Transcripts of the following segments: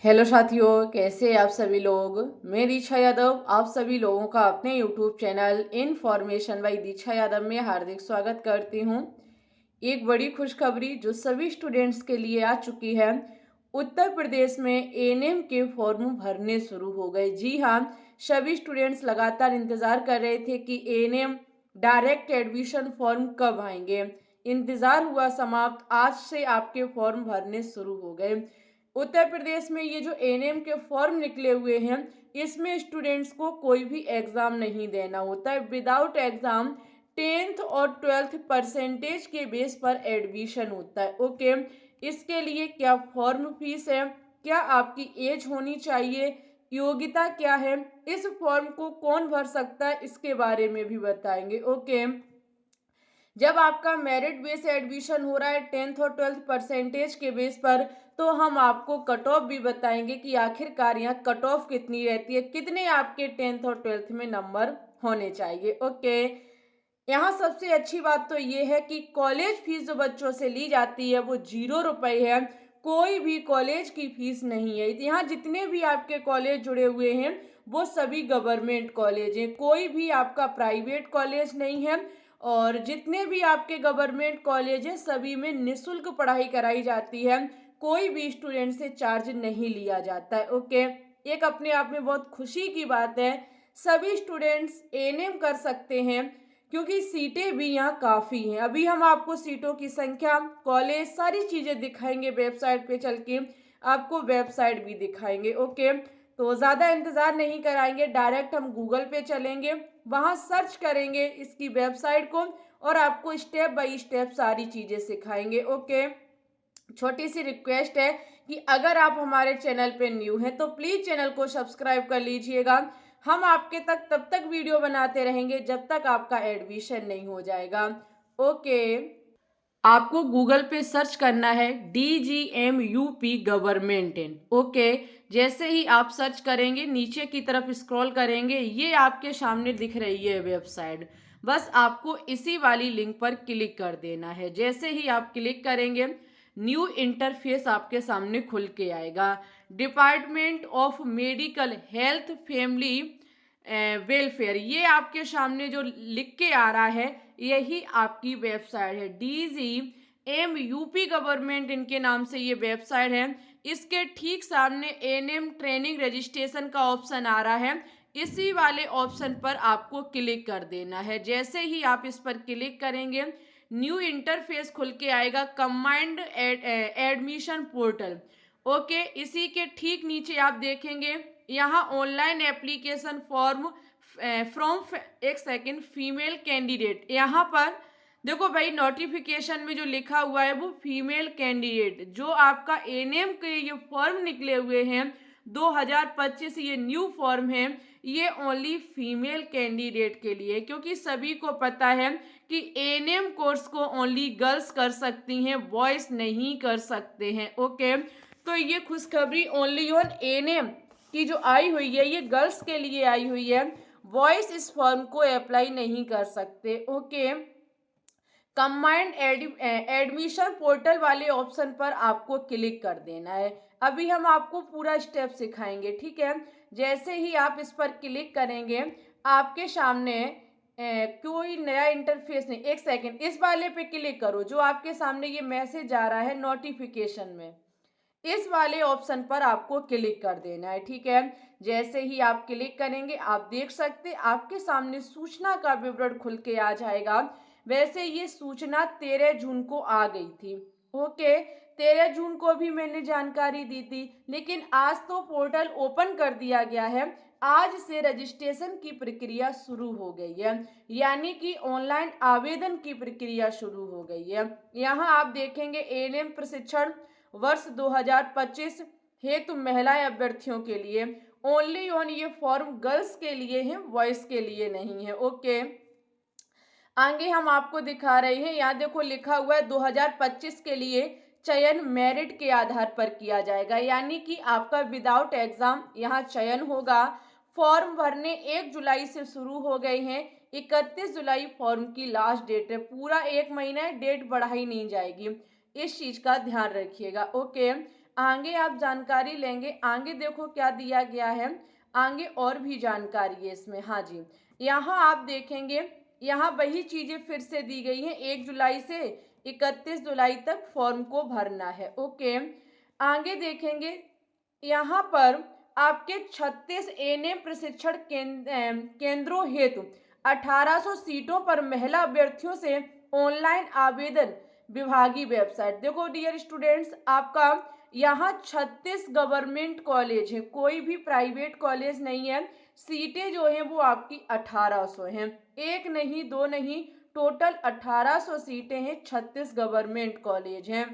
Hello साथियों, कैसे आप सभी लोग। मैं दीक्षा यादव आप सभी लोगों का अपने यूट्यूब चैनल इनफॉर्मेशन बाय दीक्षा यादव में हार्दिक स्वागत करती हूं। एक बड़ी खुशखबरी जो सभी स्टूडेंट्स के लिए आ चुकी है। उत्तर प्रदेश में एएनएम के फॉर्म भरने शुरू हो गए। जी हाँ, सभी स्टूडेंट्स लगातार इंतजार कर रहे थे कि एएनएम डायरेक्ट एडमिशन फॉर्म कब आएंगे। इंतजार हुआ समाप्त, आज से आपके फॉर्म भरने शुरू हो गए। उत्तर प्रदेश में ये जो एएनएम के फॉर्म निकले हुए हैं, इसमें स्टूडेंट्स को कोई भी एग्जाम नहीं देना होता है। विदाउट एग्जाम 10th और 12th परसेंटेज के बेस पर एडमिशन होता है। ओके, इसके लिए क्या फॉर्म फीस है, क्या आपकी एज होनी चाहिए, योग्यता क्या है, इस फॉर्म को कौन भर सकता है, इसके बारे में भी बताएंगे। ओके, जब आपका मेरिट बेस एडमिशन हो रहा है 10th और 12th परसेंटेज के बेस पर, तो हम आपको कट ऑफ भी बताएंगे कि आखिरकार यहाँ कट ऑफ कितनी रहती है, कितने आपके 10th और 12th में नंबर होने चाहिए। ओके, यहाँ सबसे अच्छी बात तो ये है कि कॉलेज फीस जो बच्चों से ली जाती है वो 0 रुपए है। कोई भी कॉलेज की फीस नहीं है। यहाँ जितने भी आपके कॉलेज जुड़े हुए हैं वो सभी गवर्नमेंट कॉलेज हैं, कोई भी आपका प्राइवेट कॉलेज नहीं है। और जितने भी आपके गवर्नमेंट कॉलेज हैं सभी में निःशुल्क पढ़ाई कराई जाती है। कोई भी स्टूडेंट से चार्ज नहीं लिया जाता है। ओके, एक अपने आप में बहुत खुशी की बात है। सभी स्टूडेंट्स एएनएम कर सकते हैं क्योंकि सीटें भी यहाँ काफ़ी हैं। अभी हम आपको सीटों की संख्या, कॉलेज, सारी चीज़ें दिखाएंगे। वेबसाइट पे चल के आपको वेबसाइट भी दिखाएंगे। ओके, तो ज़्यादा इंतज़ार नहीं कराएंगे, डायरेक्ट हम गूगल पे चलेंगे, वहाँ सर्च करेंगे इसकी वेबसाइट को और आपको स्टेप बाय स्टेप सारी चीज़ें सिखाएंगे। ओके, छोटी सी रिक्वेस्ट है कि अगर आप हमारे चैनल पे न्यू हैं तो प्लीज़ चैनल को सब्सक्राइब कर लीजिएगा। हम आपके तक तब तक वीडियो बनाते रहेंगे जब तक आपका एडमिशन नहीं हो जाएगा। ओके, आपको गूगल पे सर्च करना है DGMUP गवर्नमेंट इन। ओके, जैसे ही आप सर्च करेंगे न्नीचे की तरफ स्क्रॉल करेंगे, ये आपके सामने दिख रही है वेबसाइट। बस आपको इसी वाली लिंक पर क्लिक कर देना है। जैसे ही आप क्लिक करेंगे न्यू इंटरफेस आपके सामने खुल के आएगा। Department of medical health family welfare, ये आपके सामने जो लिख के आ रहा है यही आपकी वेबसाइट है। DGMUP गवर्नमेंट इनके नाम से ये वेबसाइट है। इसके ठीक सामने एएनएम ट्रेनिंग रजिस्ट्रेशन का ऑप्शन आ रहा है, इसी वाले ऑप्शन पर आपको क्लिक कर देना है। जैसे ही आप इस पर क्लिक करेंगे न्यू इंटरफेस खुल के आएगा, कंबाइंड एडमिशन पोर्टल। ओके, इसी के ठीक नीचे आप देखेंगे यहाँ ऑनलाइन एप्लीकेशन फॉर्म फ्रॉम एक सेकेंड फीमेल कैंडिडेट। यहाँ पर देखो भाई, नोटिफिकेशन में जो लिखा हुआ है वो फीमेल कैंडिडेट। जो आपका एएनएम के ये फॉर्म निकले हुए हैं 2025, ये न्यू फॉर्म है, ये ओनली फीमेल कैंडिडेट के लिए, क्योंकि सभी को पता है कि एएनएम कोर्स को ओनली गर्ल्स कर सकती हैं, बॉयज नहीं कर सकते हैं। ओके, तो ये खुशखबरी ओनली ऑन एएनएम की जो आई हुई है ये गर्ल्स के लिए आई हुई है। बॉयज इस फॉर्म को अप्लाई नहीं कर सकते। ओके, कंबाइंड एडमिशन पोर्टल वाले ऑप्शन पर आपको क्लिक कर देना है। अभी हम आपको पूरा स्टेप सिखाएंगे, ठीक है। जैसे ही आप इस पर क्लिक करेंगे आपके सामने कोई नया इंटरफेस नहीं, एक सेकेंड, इस वाले पे क्लिक करो जो आपके सामने ये मैसेज आ रहा है नोटिफिकेशन में, इस वाले ऑप्शन पर आपको क्लिक कर देना है, ठीक है। जैसे ही आप क्लिक करेंगे आप देख सकते आपके सामने सूचना का विवरण खुल के आ जाएगा। वैसे ये सूचना 13 जून को आ गई थी। ओके, 13 जून को भी मैंने जानकारी दी थी, लेकिन आज तो पोर्टल ओपन कर दिया गया है। आज से रजिस्ट्रेशन की प्रक्रिया शुरू हो गई है, यानी कि ऑनलाइन आवेदन की प्रक्रिया शुरू हो गई है। यहाँ आप देखेंगे एएनएम प्रशिक्षण वर्ष 2025 हेतु महिला अभ्यर्थियों के लिए ओनली ऑन, ये फॉर्म गर्ल्स के लिए है, बॉयज के लिए नहीं है। ओके, आगे हम आपको दिखा रहे हैं, यहाँ देखो लिखा हुआ है 2025 के लिए चयन मेरिट के आधार पर किया जाएगा, यानी कि आपका विदाउट एग्जाम यहाँ चयन होगा। फॉर्म भरने 1 जुलाई से शुरू हो गए हैं, 31 जुलाई फॉर्म की लास्ट डेट है। पूरा 1 महीना है, डेट बढ़ाई नहीं जाएगी, इस चीज का ध्यान रखिएगा। ओके, आगे आप जानकारी लेंगे, आगे देखो क्या दिया गया है, आगे और भी जानकारी है इसमें। हाँ जी, यहाँ आप देखेंगे, यहाँ वही चीजें फिर से दी गई हैं, 1 जुलाई से 31 जुलाई तक फॉर्म को भरना है। ओके, आगे देखेंगे, यहाँ पर आपके 36 एएनएम प्रशिक्षण केंद्रों हेतु 1800 सीटों पर महिला अभ्यर्थियों से ऑनलाइन आवेदन, विभागीय वेबसाइट। देखो डियर स्टूडेंट्स, आपका यहाँ 36 गवर्नमेंट कॉलेज है, कोई भी प्राइवेट कॉलेज नहीं है। सीटें जो हैं वो आपकी 1800 हैं, एक नहीं दो नहीं, टोटल 1800 सीटें हैं, 36 गवर्नमेंट कॉलेज हैं।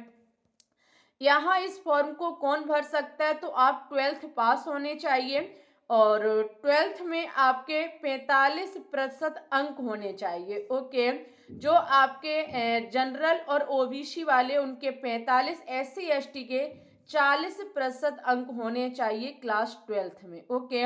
यहाँ इस फॉर्म को कौन भर सकता है, तो आप 12th पास होने चाहिए और 12th में आपके 45% अंक होने चाहिए। ओके, जो आपके जनरल और ओबीसी वाले उनके 45, SC ST के 40% अंक होने चाहिए क्लास 12th में। ओके,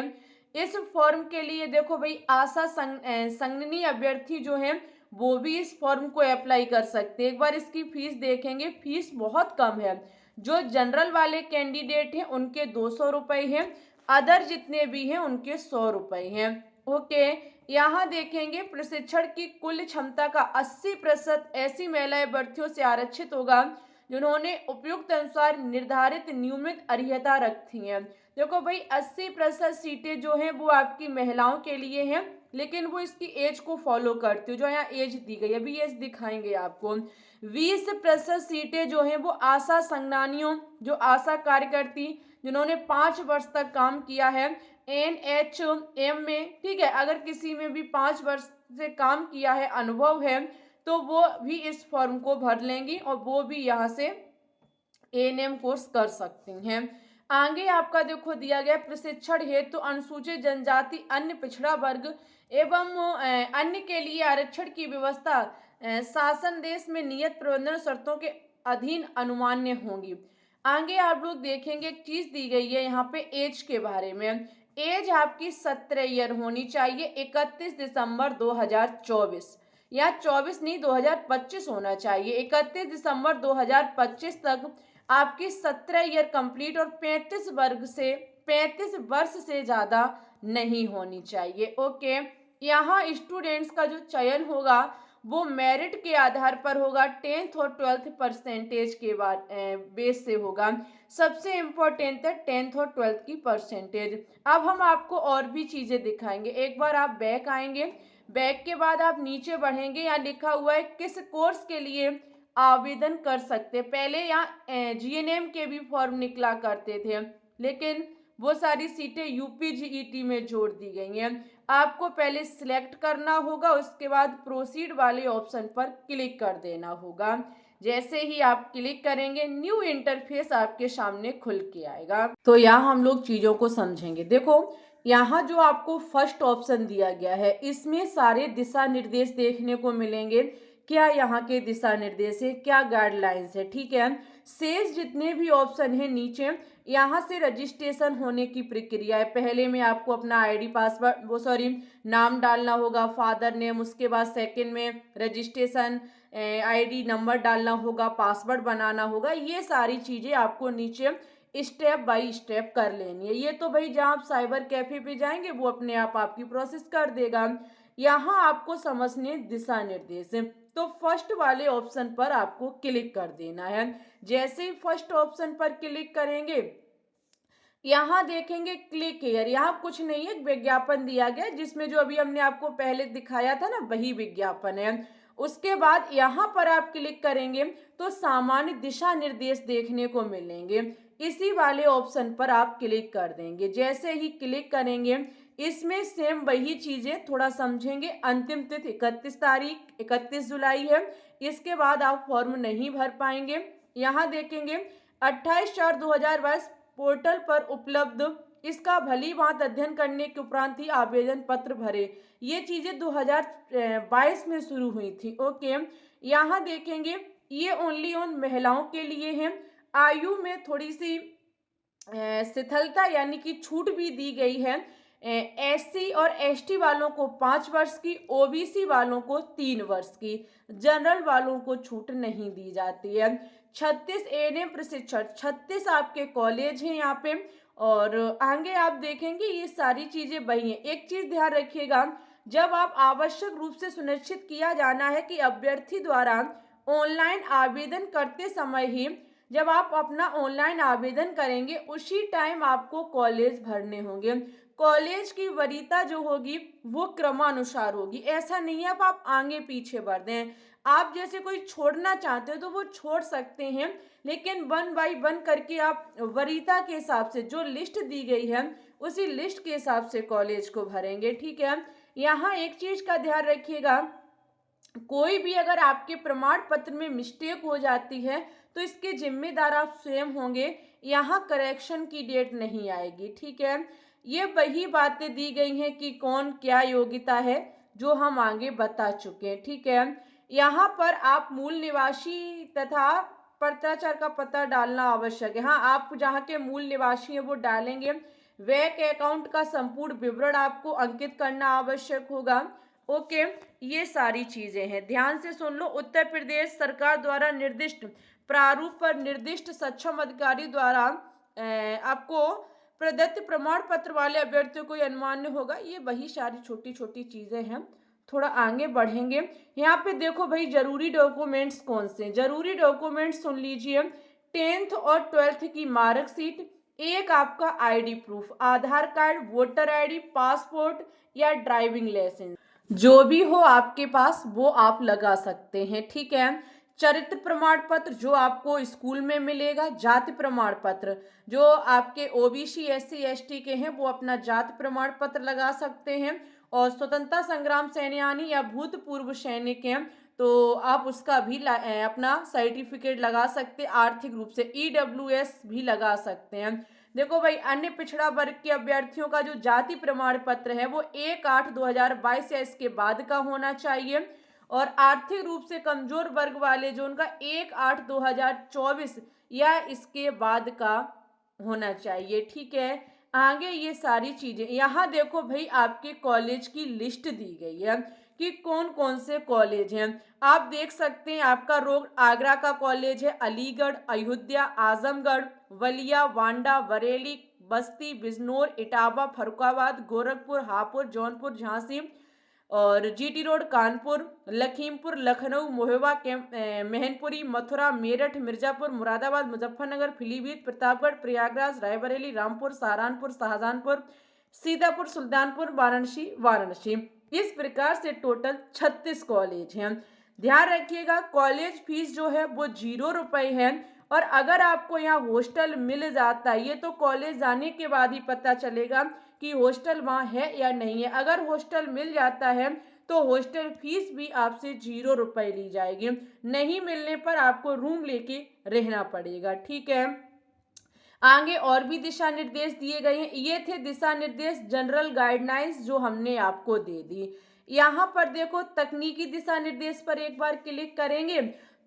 इस फॉर्म के लिए देखो भाई, आशा संघनी अभ्यर्थी जो हैं वो भी इस फॉर्म को अप्लाई कर सकते हैं। एक बार इसकी फीस देखेंगे, फीस बहुत कम है। जो जनरल वाले कैंडिडेट हैं उनके 200 रुपए हैं, अदर जितने भी हैं उनके 100 रुपए हैं। ओके, यहाँ देखेंगे प्रशिक्षण की कुल क्षमता का 80% ऐसी महिला अभ्यर्थियों से आरक्षित होगा जिन्होंने उपयुक्त अनुसार निर्धारित नियमित अर्हता रखी है। देखो भाई, 80% सीटें जो हैं वो आपकी महिलाओं के लिए हैं, लेकिन वो इसकी एज को फॉलो करती है। जो यहाँ एज दी गई, अभी एज दिखाएंगे आपको। 20% सीटें जो हैं वो आशा संघनानियों, जो आशा कार्यकर्ती जिन्होंने 5 वर्ष तक काम किया है NHM में, ठीक है, अगर किसी में भी 5 वर्ष से काम किया है, अनुभव है, तो वो भी इस फॉर्म को भर लेंगी और वो भी यहाँ से ANM कोर्स कर सकती हैं। आगे आपका देखो दिया गया, प्रशिक्षण हेतु अनुसूचित जनजाति, अन्य पिछड़ा वर्ग एवं अन्य के लिए आरक्षण की व्यवस्था शासन देश में नियत प्रबंधन शर्तों के अधीन अनुमान्य होंगी। आगे आप लोग देखेंगे, एक चीज दी गई है यहाँ पे एज के बारे में। एज आपकी 17 ईयर होनी चाहिए, 31 दिसंबर 2024, या 24 नहीं 2025 होना चाहिए। 31 दिसंबर 2025 तक आपकी 17 ईयर कंप्लीट और 35 वर्ष से ज्यादा नहीं होनी चाहिए। ओके, यहाँ स्टूडेंट्स का जो चयन होगा वो मेरिट के आधार पर होगा, 10th और 12th परसेंटेज के बाद बेस से होगा। सबसे इम्पोर्टेंट है 10th और 12th की परसेंटेज। अब हम आपको और भी चीजें दिखाएंगे। एक बार आप बैक आएंगे, बैक के बाद आप नीचे बढ़ेंगे, यहाँ लिखा हुआ है किस कोर्स के लिए आवेदन कर सकते। पहले यहाँ GNM के भी फॉर्म निकला करते थे, लेकिन वो सारी सीटें UPGET में जोड़ दी गई हैं। आपको पहले सिलेक्ट करना होगा, उसके बाद प्रोसीड वाले ऑप्शन पर क्लिक कर देना होगा। जैसे ही आप क्लिक करेंगे, न्यू इंटरफेस आपके सामने खुल के आएगा। तो यहाँ हम लोग चीजों को समझेंगे। देखो, यहाँ जो आपको फर्स्ट ऑप्शन दिया गया है, इसमें सारे दिशा निर्देश देखने को मिलेंगे। क्या यहाँ के दिशा निर्देश है, क्या गाइडलाइंस है, ठीक है। शेष जितने भी ऑप्शन है नीचे, यहाँ से रजिस्ट्रेशन होने की प्रक्रिया है। पहले में आपको अपना ID पासवर्ड नाम डालना होगा, फादर नेम, उसके बाद सेकंड में रजिस्ट्रेशन ID नंबर डालना होगा, पासवर्ड बनाना होगा। ये सारी चीजें आपको नीचे स्टेप बाय स्टेप कर लेनी है। ये तो भाई जहाँ आप साइबर कैफे पे जाएंगे वो अपने आप आपकी प्रोसेस कर देगा। यहाँ आपको समझने दिशा निर्देश है, तो फर्स्ट वाले ऑप्शन पर आपको क्लिक कर देना है। जैसे ही फर्स्ट ऑप्शन पर क्लिक करेंगे, यहाँ देखेंगे क्लिक हियर, यहाँ कुछ नहीं है, विज्ञापन दिया गया जिसमें जो अभी हमने आपको पहले दिखाया था ना, वही विज्ञापन है। उसके बाद यहाँ पर आप क्लिक करेंगे तो सामान्य दिशा निर्देश देखने को मिलेंगे। इसी वाले ऑप्शन पर आप क्लिक कर देंगे। जैसे ही क्लिक करेंगे, इसमें सेम वही चीजें थोड़ा समझेंगे। अंतिम तिथि 31 जुलाई है, इसके बाद आप फॉर्म नहीं भर पाएंगे। यहाँ देखेंगे 28/4/2022 पोर्टल पर उपलब्ध, इसका भली भांति अध्ययन करने के उपरांत ही आवेदन पत्र भरे। ये चीजें 2022 में शुरू हुई थी। ओके, यहाँ देखेंगे ये ओनली ऑन महिलाओं के लिए है। आयु में थोड़ी सी शिथिलता यानी कि छूट भी दी गई है। SC और ST वालों को 5 वर्ष की, OBC वालों को 3 वर्ष की, जनरल वालों को छूट नहीं दी जाती है। 36 एएनएम प्रशिक्षण, 36 आपके कॉलेज हैं यहाँ पे। और आगे आप देखेंगे ये सारी चीजें वही हैं। एक चीज ध्यान रखिएगा, जब आप आवश्यक रूप से सुनिश्चित किया जाना है कि अभ्यर्थी द्वारा ऑनलाइन आवेदन करते समय ही, जब आप अपना ऑनलाइन आवेदन करेंगे उसी टाइम आपको कॉलेज भरने होंगे। कॉलेज की वरीयता जो होगी वो क्रमानुसार होगी। ऐसा नहीं है आप आगे पीछे बढ़ दें। आप जैसे कोई छोड़ना चाहते हो तो वो छोड़ सकते हैं, लेकिन 1 बाय 1 करके आप वरीयता के हिसाब से जो लिस्ट दी गई है उसी लिस्ट के हिसाब से कॉलेज को भरेंगे। ठीक है, यहाँ एक चीज का ध्यान रखिएगा, कोई भी अगर आपके प्रमाण पत्र में मिस्टेक हो जाती है तो इसके जिम्मेदार आप स्वयं होंगे। यहाँ करेक्शन की डेट नहीं आएगी। ठीक है, ये वही बातें दी गई हैं कि कौन क्या योग्यता है जो हम आगे बता चुके हैं। ठीक है, यहाँ पर आप मूल निवासी तथा पत्राचार का पता डालना आवश्यक है। हाँ, आप जहाँ के मूल निवासी हैं वो डालेंगे। बैंक अकाउंट का संपूर्ण विवरण आपको अंकित करना आवश्यक होगा। ओके, ये सारी चीजें हैं, ध्यान से सुन लो। उत्तर प्रदेश सरकार द्वारा निर्दिष्ट प्रारूप पर निर्दिष्ट सक्षम अधिकारी द्वारा आपको प्रदत्त प्रमाण पत्र वाले अभ्यर्थियों को अनमान्य होगा। ये वही सारी छोटी छोटी चीजें हैं। थोड़ा आगे बढ़ेंगे, यहाँ पे देखो भाई जरूरी डॉक्यूमेंट्स कौन से। जरूरी डॉक्यूमेंट्स सुन लीजिए, 10th और 12th की मार्कशीट, एक आपका आईडी प्रूफ, आधार कार्ड, वोटर आईडी, पासपोर्ट या ड्राइविंग लाइसेंस, जो भी हो आपके पास वो आप लगा सकते हैं। ठीक है, चरित्र प्रमाण पत्र जो आपको स्कूल में मिलेगा, जाति प्रमाण पत्र जो आपके ओबीसी SC ST के हैं वो अपना जाति प्रमाण पत्र लगा सकते हैं। और स्वतंत्रता संग्राम सेनानी या भूतपूर्व सैनिक हैं तो आप उसका भी अपना सर्टिफिकेट लगा सकते हैं। आर्थिक रूप से EWS भी लगा सकते हैं। देखो भाई, अन्य पिछड़ा वर्ग के अभ्यर्थियों का जो जाति प्रमाण पत्र है वो 1/8/2022 या इसके बाद का होना चाहिए। और आर्थिक रूप से कमजोर वर्ग वाले जो उनका 1/8/2024 या इसके बाद का होना चाहिए। ठीक है, आगे ये सारी चीजें, यहाँ देखो भाई आपके कॉलेज की लिस्ट दी गई है कि कौन कौन से कॉलेज हैं। आप देख सकते हैं आपका रोड आगरा का कॉलेज है, अलीगढ़, अयोध्या, आजमगढ़, बलिया, वांडा, बरेली, बस्ती, बिजनौर, इटावा, फर्रुखाबाद, गोरखपुर, हापुड़, जौनपुर, झांसी और GT रोड, कानपुर, लखीमपुर, लखनऊ, मोहवा, मैनपुरी, मथुरा, मेरठ, मिर्जापुर, मुरादाबाद, मुजफ्फरनगर, पीलीभीत, प्रतापगढ़, प्रयागराज, रायबरेली, रामपुर, सहारनपुर, शाहजहांपुर, सीतापुर, सुल्तानपुर, वाराणसी। इस प्रकार से टोटल 36 कॉलेज हैं। ध्यान रखिएगा, कॉलेज फीस जो है वो 0 रुपए है। और अगर आपको यहाँ हॉस्टल मिल जाता है, ये तो कॉलेज जाने के बाद ही पता चलेगा कि हॉस्टल वहाँ है या नहीं है। अगर हॉस्टल मिल जाता है तो हॉस्टल फीस भी आपसे 0 रुपए ली जाएगी। नहीं मिलने पर आपको रूम लेके रहना पड़ेगा। ठीक है, आगे और भी दिशा निर्देश दिए गए हैं। ये थे दिशा निर्देश, जनरल गाइडलाइंस जो हमने आपको दे दी। यहाँ पर देखो तकनीकी दिशा निर्देश पर एक बार क्लिक करेंगे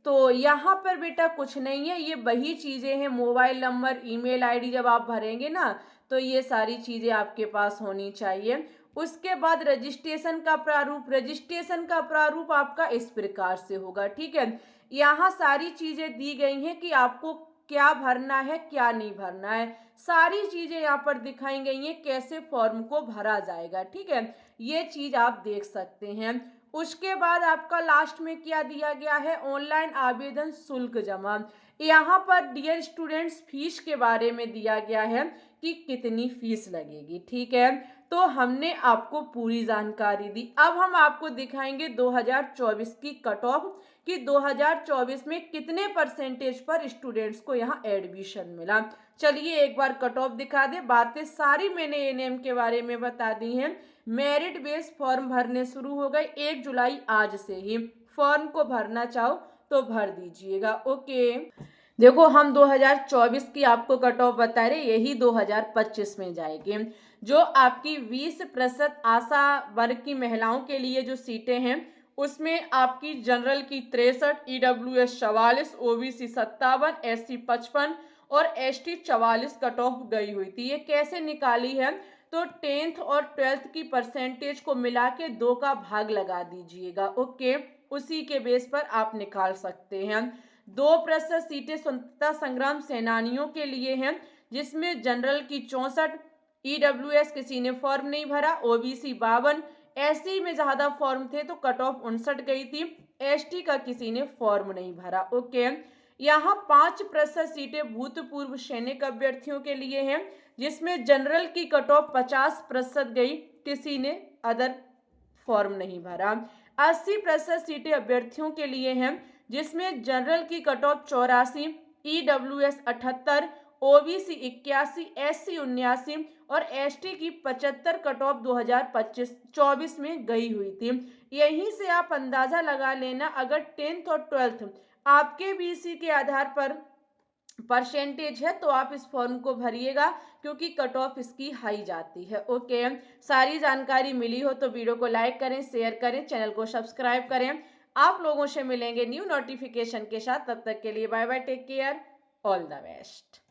तो यहाँ पर बेटा कुछ नहीं है, ये वही चीजें हैं। मोबाइल नंबर, ईमेल आईडी जब आप भरेंगे ना तो ये सारी चीजें आपके पास होनी चाहिए। उसके बाद रजिस्ट्रेशन का प्रारूप, रजिस्ट्रेशन का प्रारूप आपका इस प्रकार से होगा। ठीक है, यहाँ सारी चीजें दी गई हैं कि आपको क्या भरना है क्या नहीं भरना है, सारी चीजें यहाँ पर दिखाई गई हैं, कैसे फॉर्म को भरा जाएगा। ठीक है, ये चीज आप देख सकते हैं। उसके बाद आपका लास्ट में क्या दिया गया है, ऑनलाइन आवेदन शुल्क जमा। यहाँ पर डियर स्टूडेंट्स फीस के बारे में दिया गया है कि कितनी फीस लगेगी। ठीक है, तो हमने आपको पूरी जानकारी दी। अब हम आपको दिखाएंगे 2024 की कट ऑफ कि 2024 में कितने परसेंटेज पर स्टूडेंट्स को यहाँ एडमिशन मिला। चलिए एक बार कट ऑफ दिखा दे। बातें सारी मैंने एएनएम के बारे में बता दी हैं। मेरिट बेस फॉर्म भरने शुरू हो गए 1 जुलाई आज से ही। फॉर्म को भरना चाहो तो भर दीजिएगा। ओके, देखो हम 2024 की आपको कट ऑफ बता रहे, यही 2025 में जाएगी। जो आपकी 20% आशा वर्ग की महिलाओं के लिए जो सीटें हैं उसमें आपकी जनरल की 63, EWS 44, OBC 57, SC 55 और ST 44 कट ऑफ गई हुई थी। ये कैसे निकाली है, तो 10th और 12th की परसेंटेज को मिला के 2 का भाग लगा दीजिएगा। ओके, उसी के बेस पर आप निकाल सकते हैं। 2% सीटें स्वतंत्रता संग्राम सेनानियों के लिए हैं, जिसमें जनरल की 64, ईडब्ल्यूएस किसी ने फॉर्म नहीं भरा, ओबीसी 52, एससी में ज्यादा फॉर्म थे तो कट ऑफ 59 गई थी, एसटी का किसी ने फॉर्म नहीं भरा। ओके, यहाँ 5% सीटें भूतपूर्व सैनिक अभ्यर्थियों के लिए हैं, जिसमें जनरल की कट ऑफ 50% गई, किसी ने अदर फॉर्म नहीं भरा। 80% सीटें अभ्यर्थियों के लिए हैं, जिसमें जनरल की cut off 84, EWS 78, OBC 81, SC 79 और एसटी की 75 कट ऑफ 2025-24 में गई हुई थी। यहीं से आप अंदाजा लगा लेना, अगर 10th और 12th आपके बीसी के आधार पर परसेंटेज है तो आप इस फॉर्म को भरिएगा, क्योंकि कट ऑफ इसकी हाई जाती है। ओके, सारी जानकारी मिली हो तो वीडियो को लाइक करें, शेयर करें, चैनल को सब्सक्राइब करें। आप लोगों से मिलेंगे न्यू नोटिफिकेशन के साथ, तब तक के लिए bye bye, take care, all the best.